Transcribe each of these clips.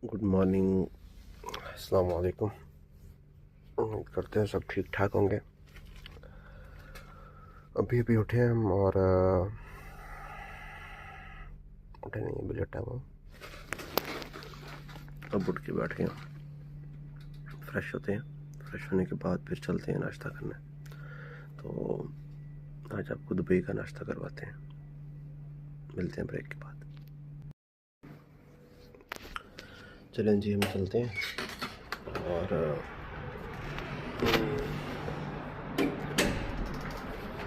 Good morning. अस्सलाम वालेकुम। उम्मीद करते हैं सब ठीक ठाक होंगे। अभी अभी उठे हम और उठे नहीं, अभी लेटा हुआ हूँ। अब उठ के बैठ गए, फ्रेश होते हैं। फ्रेश होने के बाद फिर चलते हैं नाश्ता करने। तो आज आपको दुबई का नाश्ता करवाते हैं। मिलते हैं ब्रेक के बाद। चलें जी, हम चलते हैं। और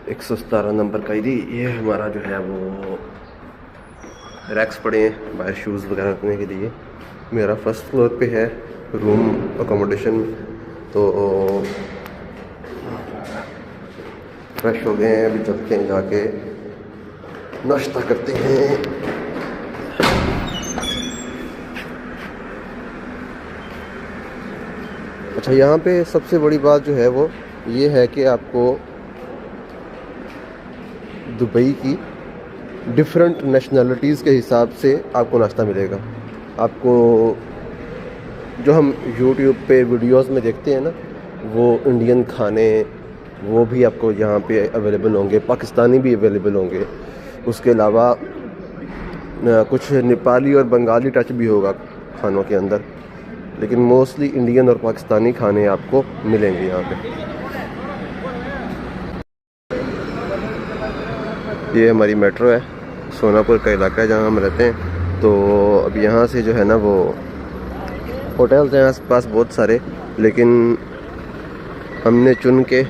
117 नंबर का ये हमारा जो है वो रैक्स पड़े हैं बाहर शूज़ वगैरह रखने के लिए। मेरा फर्स्ट फ्लोर पे है रूम अकोमोडेशन। तो फ्रेश हो गए हैं, अभी चलते हैं, जाके नाश्ता करते हैं। अच्छा, यहाँ पे सबसे बड़ी बात जो है वो ये है कि आपको दुबई की डिफरेंट नेशनलिटीज़ के हिसाब से आपको नाश्ता मिलेगा। आपको जो हम यूट्यूब पे वीडियोस में देखते हैं ना, वो इंडियन खाने वो भी आपको यहाँ पे अवेलेबल होंगे, पाकिस्तानी भी अवेलेबल होंगे। उसके अलावा कुछ नेपाली और बंगाली टच भी होगा खानों के अंदर, लेकिन मोस्टली इंडियन और पाकिस्तानी खाने आपको मिलेंगे यहाँ पे। ये हमारी मेट्रो है, सोनापुर का इलाका है जहाँ हम रहते हैं। तो अब यहाँ से जो है ना वो होटल्स हैं आस पास बहुत सारे, लेकिन हमने चुन के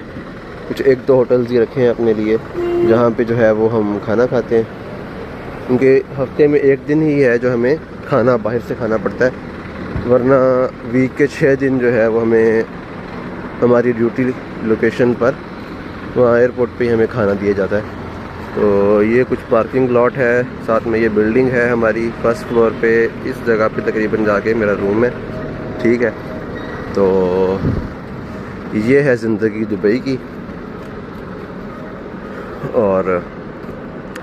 कुछ एक दो होटल्स ही रखे हैं अपने लिए जहाँ पे जो है वो हम खाना खाते हैं। क्योंकि हफ्ते में एक दिन ही है जो हमें खाना बाहर से खाना पड़ता है, वरना वीक के 6 दिन जो है वो हमें हमारी ड्यूटी लोकेशन पर वहाँ एयरपोर्ट पे ही हमें खाना दिया जाता है। तो ये कुछ पार्किंग लॉट है, साथ में ये बिल्डिंग है हमारी फर्स्ट फ्लोर पे। इस जगह पे तकरीबन जाके मेरा रूम है, ठीक है। तो ये है ज़िंदगी दुबई की। और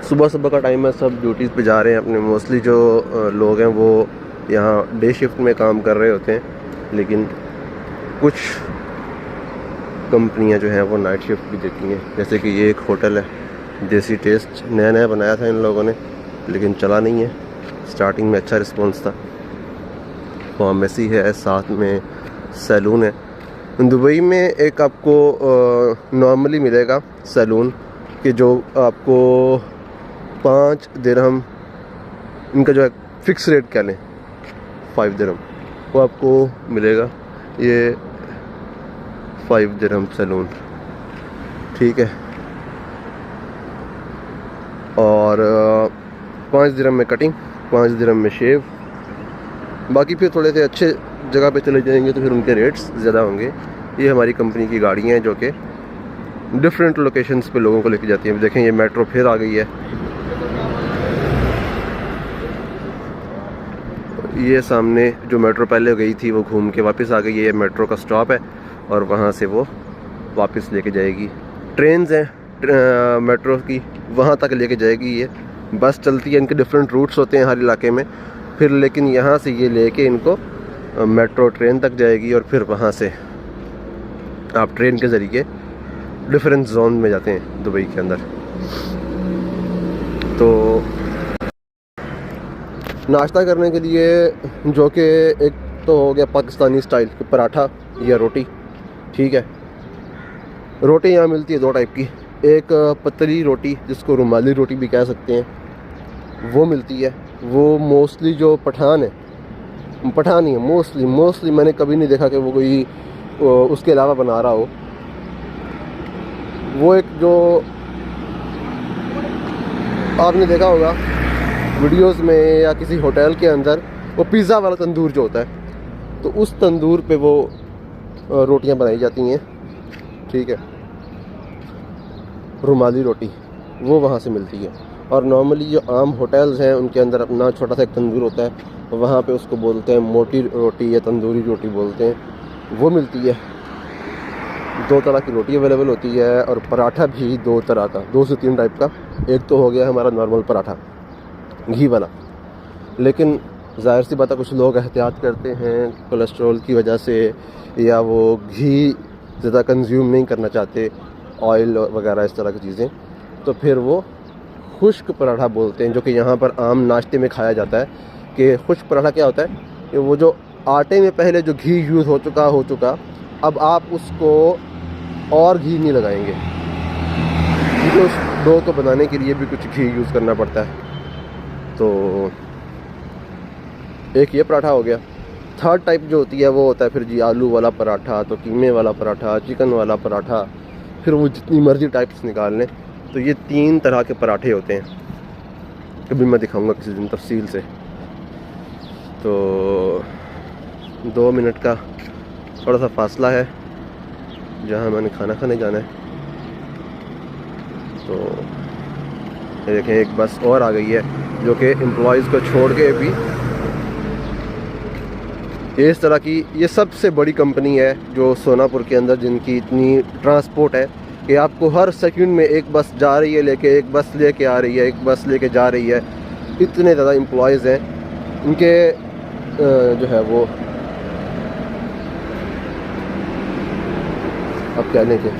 सुबह सुबह का टाइम है, सब ड्यूटीज़ पे जा रहे हैं अपने। मोस्टली जो लोग हैं वो यहाँ डे शिफ्ट में काम कर रहे होते हैं, लेकिन कुछ कंपनियाँ जो हैं वो नाइट शिफ्ट भी देती हैं। जैसे कि ये एक होटल है, देसी टेस्ट, नया नया बनाया था इन लोगों ने, लेकिन चला नहीं है। स्टार्टिंग में अच्छा रिस्पॉन्स था। फार्मेसी है, साथ में सैलून है। दुबई में एक आपको नॉर्मली मिलेगा सैलून कि जो आपको 5 दिरहम, इनका जो है फिक्स रेट कह लें 5 दिरहम, वो आपको मिलेगा। ये 5 दिरहम सैलून, ठीक है। और 5 दिरहम में कटिंग, 5 दिरहम में शेव। बाकी फिर थोड़े से अच्छे जगह पे चले जाएंगे तो फिर उनके रेट्स ज़्यादा होंगे। ये हमारी कंपनी की गाड़ियाँ हैं जो कि डिफरेंट लोकेशंस पे लोगों को लेके जाती हैं। देखें, ये मेट्रो फिर आ गई है। ये सामने जो मेट्रो पहले गई थी वो घूम के वापस आ गई है। ये मेट्रो का स्टॉप है और वहाँ से वो वापस लेके जाएगी। ट्रेन्स हैं मेट्रो की, वहाँ तक लेके जाएगी। ये बस चलती है, इनके डिफरेंट रूट्स होते हैं हर इलाके में। फिर लेकिन यहाँ से ये लेके इनको मेट्रो ट्रेन तक जाएगी और फिर वहाँ से आप ट्रेन के ज़रिए डिफरेंट जोन में जाते हैं दुबई के अंदर। तो नाश्ता करने के लिए जो कि एक तो हो गया पाकिस्तानी स्टाइल पराठा या रोटी, ठीक है। रोटी यहाँ मिलती है 2 टाइप की। एक पतली रोटी जिसको रुमाली रोटी भी कह सकते हैं, वो मिलती है। वो मोस्टली जो पठान ही है, मोस्टली मैंने कभी नहीं देखा कि वो कोई उसके अलावा बना रहा हो। वो एक जो आपने देखा होगा वीडियोस में या किसी होटल के अंदर, वो पिज़्ज़ा वाला तंदूर जो होता है, तो उस तंदूर पे वो रोटियां बनाई जाती हैं, ठीक है। रुमाली रोटी वो वहाँ से मिलती है। और नॉर्मली जो आम होटल्स हैं उनके अंदर अपना छोटा सा एक तंदूर होता है, वहाँ पे उसको बोलते हैं मोटी रोटी या तंदूरी रोटी बोलते हैं, वो मिलती है। 2 तरह की रोटी अवेलेबल होती है और पराठा भी 2 तरह का, 2 से 3 टाइप का। एक तो हो गया हमारा नॉर्मल पराठा घी वाला, लेकिन ज़ाहिर सी बात है कुछ लोग एहतियात करते हैं कोलेस्ट्रॉल की वजह से, या वो घी ज़्यादा कंज्यूम नहीं करना चाहते, ऑयल वगैरह इस तरह की चीज़ें, तो फिर वो खुश्क पराठा बोलते हैं, जो कि यहाँ पर आम नाश्ते में खाया जाता है। कि खुश्क पराठा क्या होता है कि वो जो आटे में पहले जो घी यूज़ हो चुका अब आप उसको और घी नहीं लगाएंगे, क्योंकि उस डो को बनाने के लिए भी कुछ घी यूज़ करना पड़ता है। तो एक ये पराठा हो गया। थर्ड टाइप जो होती है वो होता है फिर जी आलू वाला पराठा, तो कीमे वाला पराठा, चिकन वाला पराठा, फिर वो जितनी मर्ज़ी टाइप्स निकाल लें। तो ये 3 तरह के पराठे होते हैं, कभी मैं दिखाऊंगा किसी दिन तफसील से। तो 2 मिनट का थोड़ा सा फासला है जहाँ मैंने खाना खाने जाना है। तो ये देखें एक बस और आ गई है जो कि एम्प्लॉयज़ को छोड़ के भी, ये इस तरह की ये सबसे बड़ी कंपनी है जो सोनापुर के अंदर, जिनकी इतनी ट्रांसपोर्ट है कि आपको हर सेकंड में एक बस जा रही है लेके, एक बस लेके आ रही है, एक बस लेके जा रही है। इतने ज़्यादा एम्प्लॉयज़ हैं उनके जो है वो अब क्या लेंगे।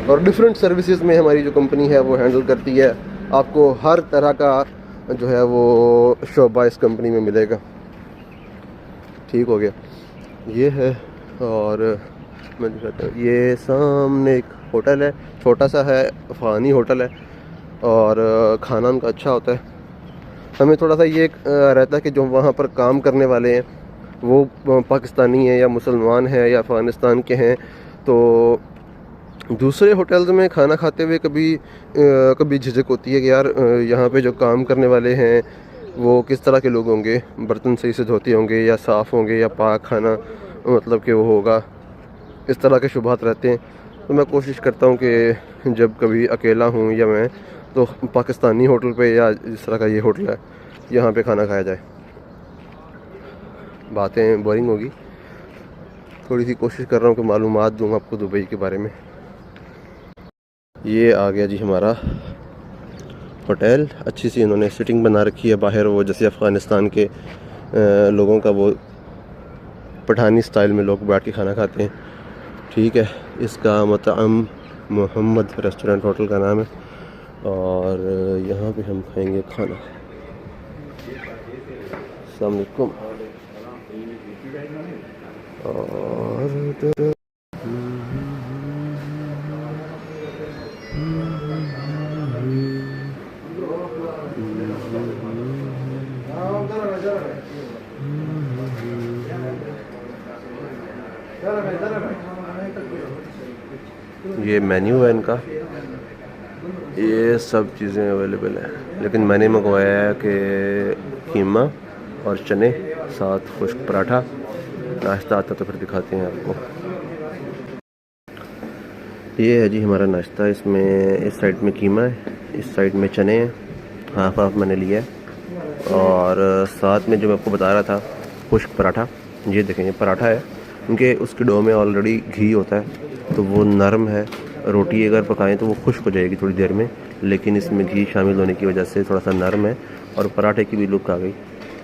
और डिफरेंट सर्विसेज में हमारी जो कंपनी है वो हैंडल करती है, आपको हर तरह का जो है वो शोबा इस कंपनी में मिलेगा। ठीक हो गया ये है। और मैं दिखाता हूँ, ये सामने एक होटल है, छोटा सा है, अफ़गानी होटल है, और खाना उनका अच्छा होता है। हमें थोड़ा सा ये रहता है कि जो वहाँ पर काम करने वाले हैं वो पाकिस्तानी हैं या मुसलमान हैं या अफ़गानिस्तान के हैं, तो दूसरे होटल्स में खाना खाते हुए कभी झिझक होती है कि यार यहाँ पे जो काम करने वाले हैं वो किस तरह के लोग होंगे, बर्तन सही से धोते होंगे या साफ़ होंगे या पाक खाना मतलब कि वो होगा, इस तरह के शुबहात रहते हैं। तो मैं कोशिश करता हूँ कि जब कभी अकेला हूँ या मैं, तो पाकिस्तानी होटल पे या जिस तरह का ये होटल है यहाँ पे खाना खाया जाए। बातें बोरिंग होगी, थोड़ी सी कोशिश कर रहा हूँ कि मालूमात दूँ आपको दुबई के बारे में। ये आ गया जी हमारा होटल। अच्छी सी इन्होंने सिटिंग बना रखी है बाहर, वो जैसे अफ़गानिस्तान के लोगों का वो पठानी स्टाइल में लोग बैठ के खाना खाते हैं। ठीक है, इसका मतअम मोहम्मद रेस्टोरेंट होटल का नाम है, और यहाँ पे हम खाएंगे खाना। अस्सलाम वालेकुम। और ये मेन्यू है इनका, ये सब चीज़ें अवेलेबल है, लेकिन मैंने मंगवाया है कि कीमा और चने साथ खुश्क पराठा। नाश्ता आता तो फिर दिखाते हैं आपको। ये है जी हमारा नाश्ता। इसमें इस साइड में कीमा है, इस साइड में चने हैं, हाफ हाफ मैंने लिया है, और साथ में जो मैं आपको बता रहा था खुश्क पराठा। ये देखें, ये पराठा है, क्योंकि उसके डो में ऑलरेडी घी होता है तो वो नरम है। रोटी अगर पकाएं तो वो खुश्क हो जाएगी थोड़ी देर में, लेकिन इसमें घी शामिल होने की वजह से थोड़ा सा नरम है और पराठे की भी लुक आ गई।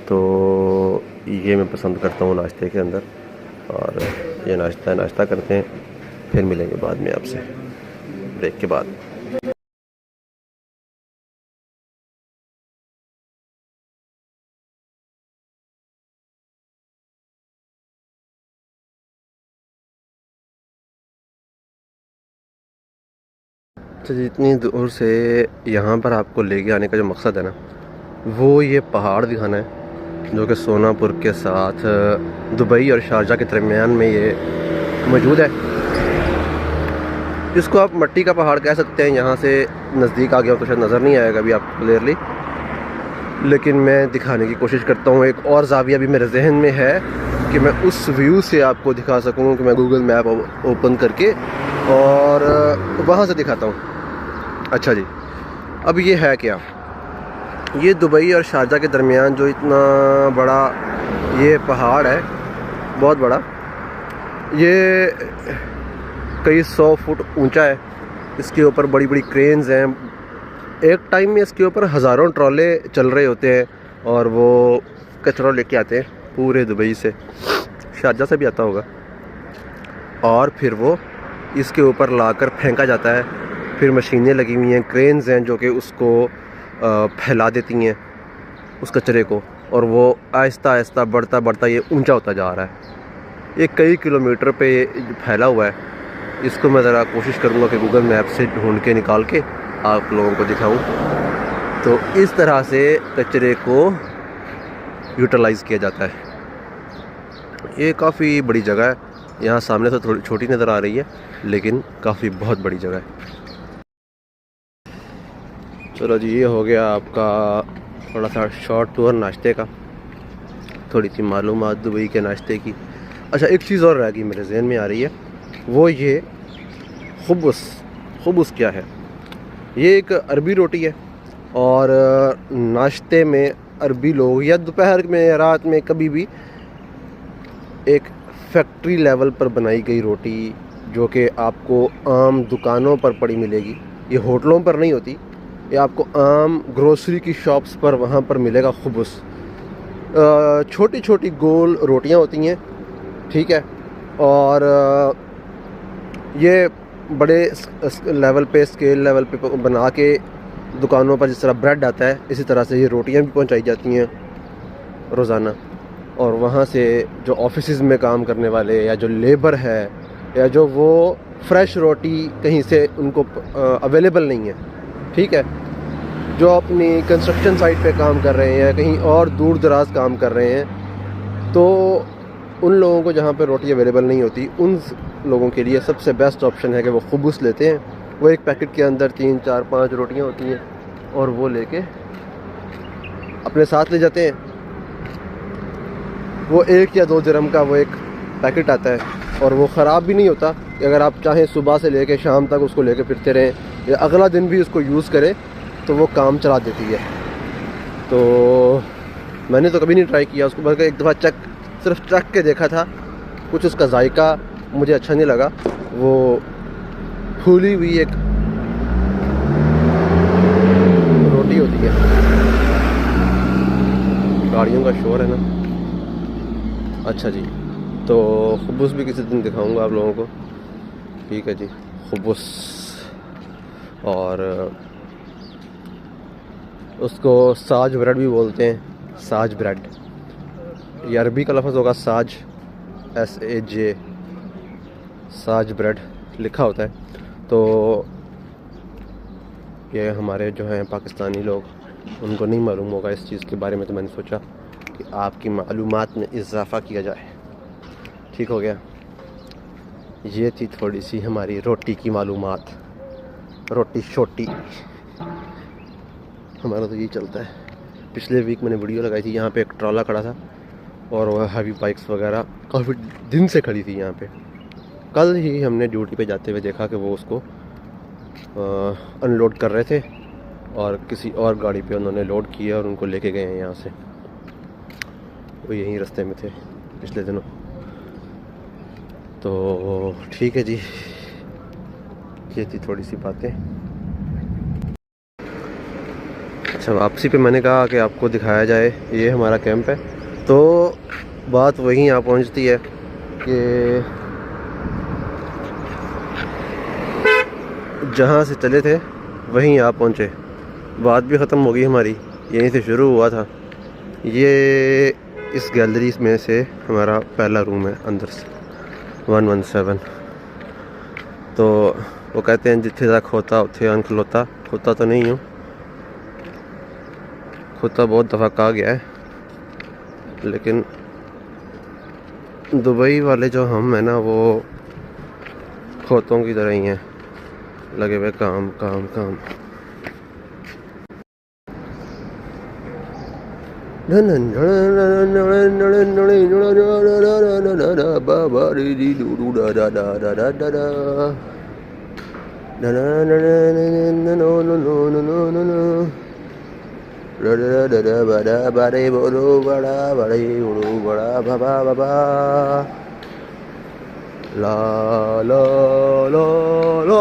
तो ये मैं पसंद करता हूँ नाश्ते के अंदर। और ये नाश्ता करते हैं, फिर मिलेंगे बाद में आपसे ब्रेक के बाद। तो जितनी दूर से यहाँ पर आपको लेके आने का जो मकसद है ना, वो ये पहाड़ दिखाना है जो कि सोनापुर के साथ दुबई और शारजा के दरमियान में ये मौजूद है। इसको आप मट्टी का पहाड़ कह सकते हैं। यहाँ से नज़दीक आ गया तो शायद नज़र नहीं आएगा अभी आपको क्लियरली, लेकिन मैं दिखाने की कोशिश करता हूँ। एक और ज़ाविया भी मेरे जहन में है कि मैं उस व्यू से आपको दिखा सकूँ, कि मैं गूगल मैप ओपन करके और वहाँ से दिखाता हूँ। अच्छा जी, अब ये है क्या, ये दुबई और शारजा के दरमियान जो इतना बड़ा ये पहाड़ है, बहुत बड़ा, ये कई 100 फुट ऊंचा है। इसके ऊपर बड़ी बड़ी क्रेन्स हैं। एक टाइम में इसके ऊपर हज़ारों ट्रॉले चल रहे होते हैं और वो कचरा लेके आते हैं पूरे दुबई से, शारजा से भी आता होगा, और फिर वो इसके ऊपर लाकर फेंका जाता है। फिर मशीनें लगी हुई हैं, क्रेन्स हैं जो कि उसको फैला देती हैं उस कचरे को, और वो आहिस्ता आहिस्ता बढ़ता बढ़ता ये ऊंचा होता जा रहा है। ये कई किलोमीटर पे फैला हुआ है। इसको मैं ज़रा कोशिश करूँगा कि गूगल मैप से ढूंढ के निकाल के आप लोगों को दिखाऊं। तो इस तरह से कचरे को यूटिलाइज़ किया जाता है। ये काफ़ी बड़ी जगह है, यहाँ सामने से थोड़ी छोटी नज़र आ रही है लेकिन काफ़ी बहुत बड़ी जगह है। चलो जी, ये हो गया आपका थोड़ा सा शॉर्ट टूर नाश्ते का, थोड़ी सी मालूमात दुबई के नाश्ते की। अच्छा, एक चीज़ और रह गई मेरे जहन में आ रही है, वो ये खुबुस क्या है? ये एक अरबी रोटी है और नाश्ते में अरबी लोग या दोपहर में या रात में कभी भी एक फैक्ट्री लेवल पर बनाई गई रोटी जो कि आपको आम दुकानों पर पड़ी मिलेगी, ये होटलों पर नहीं होती, ये आपको आम ग्रोसरी की शॉप्स पर वहाँ पर मिलेगा खुबुस। छोटी छोटी गोल रोटियाँ होती हैं, ठीक है, और ये बड़े लेवल पे, स्केल लेवल पे बना के दुकानों पर जिस तरह ब्रेड आता है इसी तरह से ये रोटियां भी पहुंचाई जाती हैं रोज़ाना। और वहाँ से जो ऑफिसेज में काम करने वाले या जो लेबर है या जो वो फ्रेश रोटी कहीं से उनको अवेलेबल नहीं है, ठीक है, जो अपनी कंस्ट्रक्शन साइट पे काम कर रहे हैं, कहीं और दूर दराज काम कर रहे हैं, तो उन लोगों को जहाँ पे रोटी अवेलेबल नहीं होती, उन लोगों के लिए सबसे बेस्ट ऑप्शन है कि वो खुबुस लेते हैं। वो एक पैकेट के अंदर 3, 4, 5 रोटियाँ होती हैं और वो लेके अपने साथ ले जाते हैं। वो 1 या 2 दिरहम का वो एक पैकेट आता है और वो ख़राब भी नहीं होता। अगर आप चाहें सुबह से लेके शाम तक उसको लेके फिरते रहें या अगला दिन भी उसको यूज़ करें तो वो काम चला देती है। तो मैंने तो कभी नहीं ट्राई किया उसको, बल्कि एक दफ़ा सिर्फ चख के देखा था, कुछ उसका जायका मुझे अच्छा नहीं लगा। वो फूली हुई एक रोटी होती है। गाड़ियों का शोर है ना। अच्छा जी, तो खुबुस भी किसी दिन दिखाऊंगा आप लोगों को, ठीक है जी। खुबुस, और उसको साज ब्रेड भी बोलते हैं, साज ब्रेड। ये अरबी का लफ्ज़ होगा साज, SAJ, साज ब्रेड लिखा होता है। तो ये हमारे जो हैं पाकिस्तानी लोग, उनको नहीं मालूम होगा इस चीज़ के बारे में, तो मैंने सोचा कि आपकी मालूमात में इजाफ़ा किया जाए। ठीक हो गया। ये थी थोड़ी सी हमारी रोटी की मालूमात। रोटी छोटी हमारा तो यही चलता है। पिछले वीक मैंने वीडियो लगाई थी, यहाँ पे एक ट्रॉला खड़ा था और वह हैवी बाइक्स वगैरह काफ़ी दिन से खड़ी थी यहाँ पे। कल ही हमने ड्यूटी पे जाते हुए देखा कि वो उसको अनलोड कर रहे थे और किसी और गाड़ी पे उन्होंने लोड किया और उनको लेके गए हैं यहाँ से। वो यहीं रास्ते में थे पिछले दिनों। तो ठीक है जी, ये थी थोड़ी सी बातें। अच्छा, वापसी पे मैंने कहा कि आपको दिखाया जाए, ये हमारा कैंप है। तो बात वहीं आ पहुंचती है कि जहाँ से चले थे वहीं आ पहुँचे। बात भी ख़त्म हो गई हमारी, यहीं से शुरू हुआ था। ये इस गैलरी में से हमारा पहला रूम है अंदर से, 117। तो वो कहते हैं जिथे तक होता उथे अन खलोता। होता तो नहीं हूँ, खोता बहुत दफ़ा कहा गया है, लेकिन दुबई वाले जो हम हैं ना, वो खोतों की तरह ही हैं, लगे हुए काम काम काम। ला ला ला ला